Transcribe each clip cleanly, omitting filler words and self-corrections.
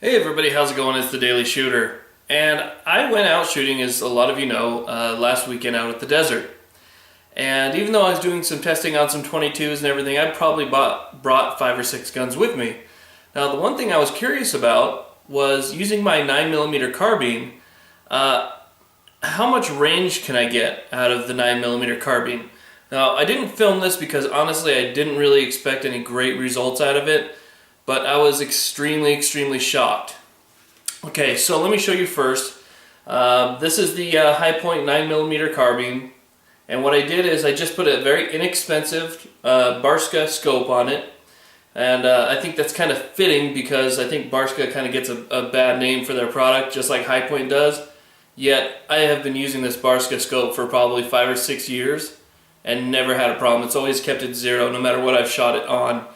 Hey everybody, how's it going? It's the Daily Shooter. And I went out shooting, as a lot of you know, last weekend out at the desert. And even though I was doing some testing on some 22s and everything, I probably brought 5 or 6 guns with me. Now the one thing I was curious about was using my 9mm carbine, how much range can I get out of the 9mm carbine? Now I didn't film this because honestly I didn't really expect any great results out of it. But I was extremely shocked. Okay, so let me show you first. This is the Hi-Point 9mm carbine, and what I did is I just put a very inexpensive Barska scope on it, and I think that's kind of fitting because I think Barska kind of gets a bad name for their product, just like Hi-Point does. Yet I have been using this Barska scope for probably 5 or 6 years and never had a problem. It's always kept it zero no matter what I've shot it on.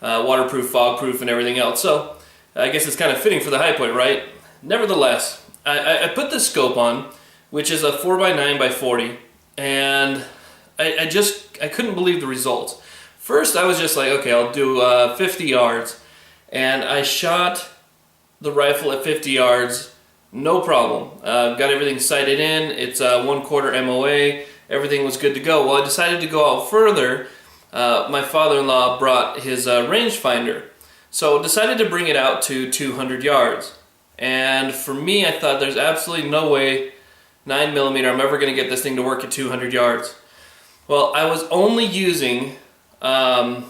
Waterproof, fog-proof, and everything else. So I guess it's kind of fitting for the Hi-Point, right? Nevertheless, I put this scope on, which is a 4x9x40, and I couldn't believe the results. First, I was just like, okay, I'll do 50 yards, and I shot the rifle at 50 yards, no problem. Got everything sighted in. It's 1/4 MOA. Everything was good to go. Well, I decided to go out further. My father-in-law brought his rangefinder, so decided to bring it out to 200 yards. And for me, I thought there's absolutely no way 9mm I'm ever going to get this thing to work at 200 yards. Well, I was only using, obviously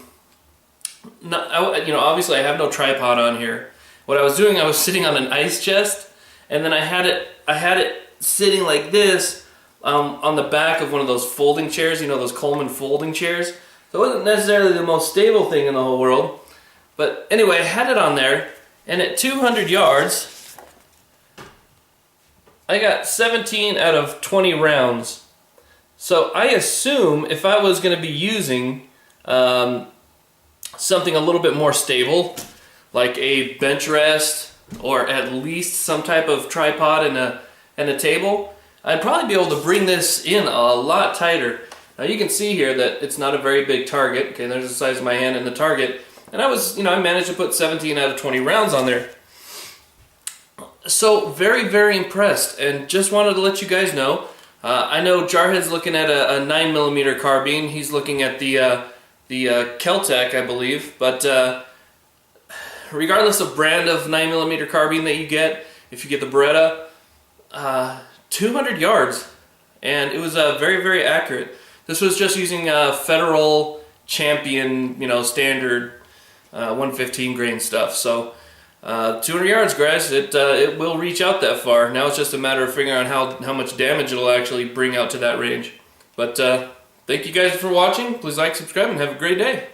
I have no tripod on here. What I was doing, I was sitting on an ice chest, and then I had it sitting like this on the back of one of those folding chairs, you know, those Coleman folding chairs. So it wasn't necessarily the most stable thing in the whole world. But anyway, I had it on there, and at 200 yards, I got 17 out of 20 rounds. So I assume if I was going to be using something a little bit more stable, like a bench rest, or at least some type of tripod and a table, I'd probably be able to bring this in a lot tighter. Now you can see here that it's not a very big target. Okay, there's the size of my hand and the target. And I managed to put 17 out of 20 rounds on there. So very impressed, and just wanted to let you guys know. I know Jarhead's looking at a 9mm carbine. He's looking at the Keltec, I believe. But regardless of brand of 9mm carbine that you get, if you get the Beretta, 200 yards, and it was very accurate. This was just using Federal Champion, standard 115 grain stuff. So 200 yards, guys, it will reach out that far. Now it's just a matter of figuring out how much damage it'll actually bring out to that range. But thank you guys for watching. Please like, subscribe, and have a great day.